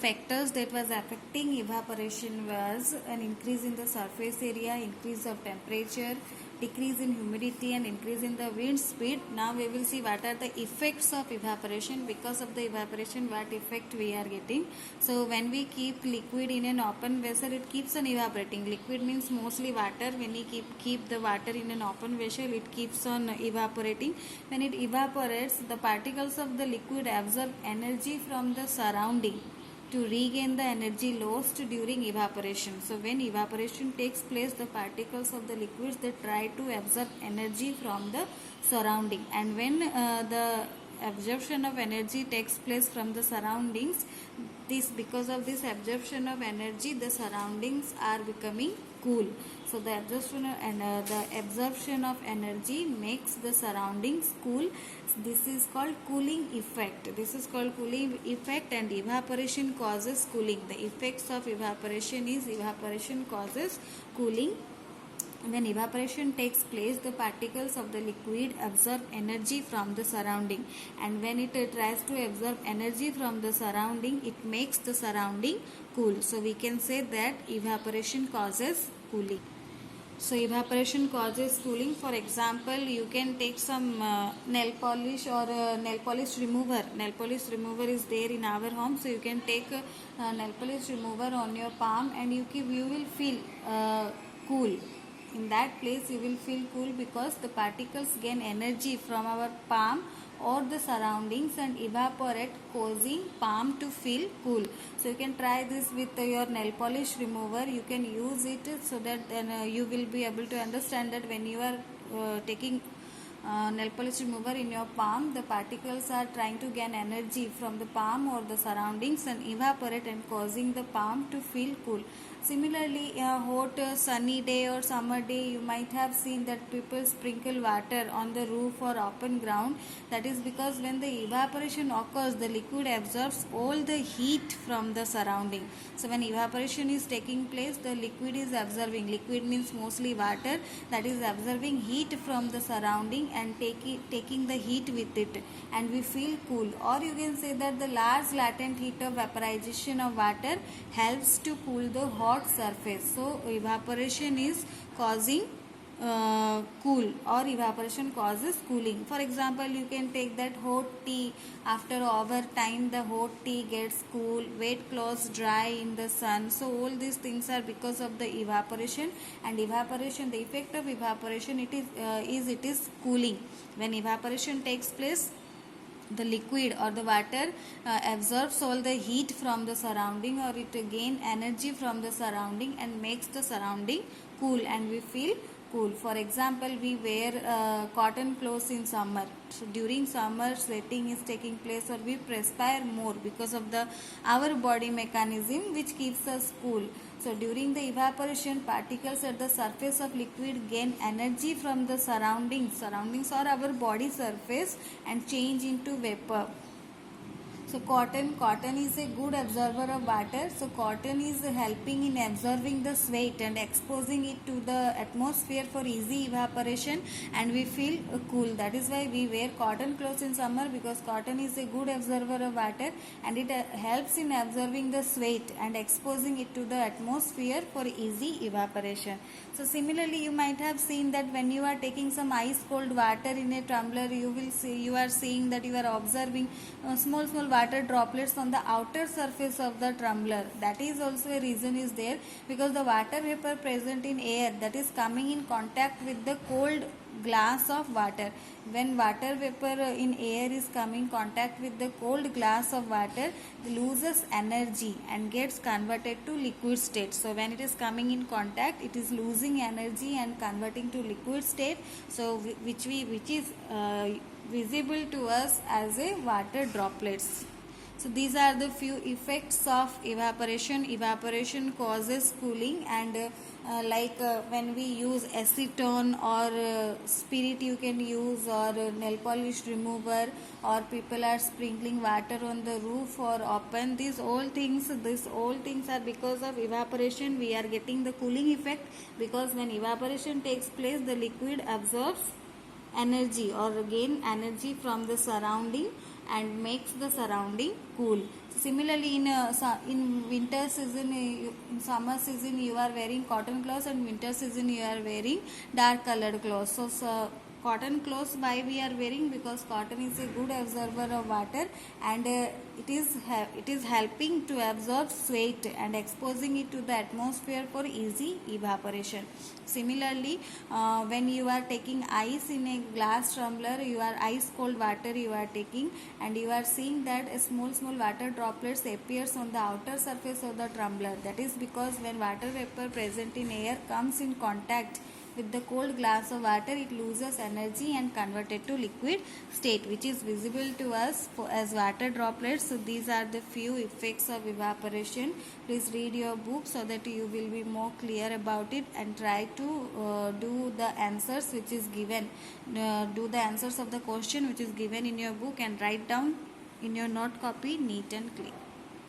factors that was affecting evaporation was an increase in the surface area, increase of temperature, decrease in humidity and increase in the wind speed. Now we will see what are the effects of evaporation. Because of the evaporation, what effect we are getting. So when we keep liquid in an open vessel, it keeps on evaporating. Liquid means mostly water. When we keep the water in an open vessel, it keeps on evaporating. When it evaporates, the particles of the liquid absorb energy from the surrounding to regain the energy lost during evaporation. So when evaporation takes place, the particles of the liquids, they try to absorb energy from the surrounding, and when the absorption of energy takes place from the surroundings, because of this absorption of energy, the surroundings are becoming cool. So the absorption of energy makes the surroundings cool. This is called cooling effect. And evaporation causes cooling. The effects of evaporation is evaporation causes cooling. When evaporation takes place, the particles of the liquid absorb energy from the surrounding, and when it tries to absorb energy from the surrounding, it makes the surrounding cool. So we can say that evaporation causes cooling. So evaporation causes cooling. For example, you can take some nail polish or nail polish remover. Nail polish remover is there in our home, so you can take nail polish remover on your palm, and you will feel cool. In that place you will feel cool because the particles gain energy from our palm or the surroundings and evaporate, causing palm to feel cool. So you can try this with your nail polish remover. You can use it so that then you will be able to understand that when you are taking nail polish remover in your palm, the particles are trying to gain energy from the palm or the surroundings and evaporate, and causing the palm to feel cool. Similarly, a hot sunny day or summer day, you might have seen that people sprinkle water on the roof or open ground. That is because when the evaporation occurs, the liquid absorbs all the heat from the surrounding. So when evaporation is taking place, the liquid is absorbing. Liquid means mostly water, that is absorbing heat from the surrounding and taking the heat with it, and we feel cool. Or you can say that the large latent heat of vaporization of water helps to cool the hot surface. So evaporation is causing cool, or evaporation causes cooling. For example, you can take that hot tea. After over time, the hot tea gets cool, wet clothes dry in the sun. So all these things are because of the evaporation. And evaporation, the effect of evaporation, it is cooling. When evaporation takes place, the liquid or the water absorbs all the heat from the surrounding, or it gain energy from the surrounding and makes the surrounding cool, and we feel cool. For example, we wear cotton clothes in summer. So during summer, sweating is taking place, or we perspire more because of our body mechanism which keeps us cool. So during the evaporation, particles at the surface of liquid gain energy from the surroundings or our body surface, and change into vapor. So cotton is a good absorber of water. So cotton is helping in absorbing the sweat and exposing it to the atmosphere for easy evaporation, and we feel cool. That is why we wear cotton clothes in summer, because cotton is a good absorber of water, and it helps in absorbing the sweat and exposing it to the atmosphere for easy evaporation. So similarly, you might have seen that when you are taking some ice cold water in a tumbler, you are seeing that you are observing small water droplets on the outer surface of the tumbler. That is also a reason is there, because the water vapor present in air, that is coming in contact with the cold glass of water. When water vapor in air is coming in contact with the cold glass of water, it loses energy and gets converted to liquid state. So when it is coming in contact, it is losing energy and converting to liquid state, so which is visible to us as a water droplets. So these are the few effects of evaporation. Evaporation causes cooling, and when we use acetone or spirit you can use, or nail polish remover, or people are sprinkling water on the roof or open, these all things are because of evaporation. We are getting the cooling effect, because when evaporation takes place, the liquid absorbs energy or gain energy from the surrounding, and makes the surrounding cool. Similarly, in winter season, in summer season, you are wearing cotton clothes, and winter season you are wearing dark colored clothes. So cotton clothes, why we are wearing? Because cotton is a good absorber of water, and it is helping to absorb sweat and exposing it to the atmosphere for easy evaporation. Similarly, when you are taking ice in a glass tumbler, you are ice cold water you are taking, and you are seeing that a small water droplets appears on the outer surface of the tumbler. That is because when water vapor present in air comes in contact with the cold glass of water, it loses energy and converted to liquid state, which is visible to us as water droplets. So these are the few effects of evaporation. Please read your book so that you will be more clear about it, and try to do the answers which is given. Do the answers of the question which is given in your book, and write down in your note copy neat and clean.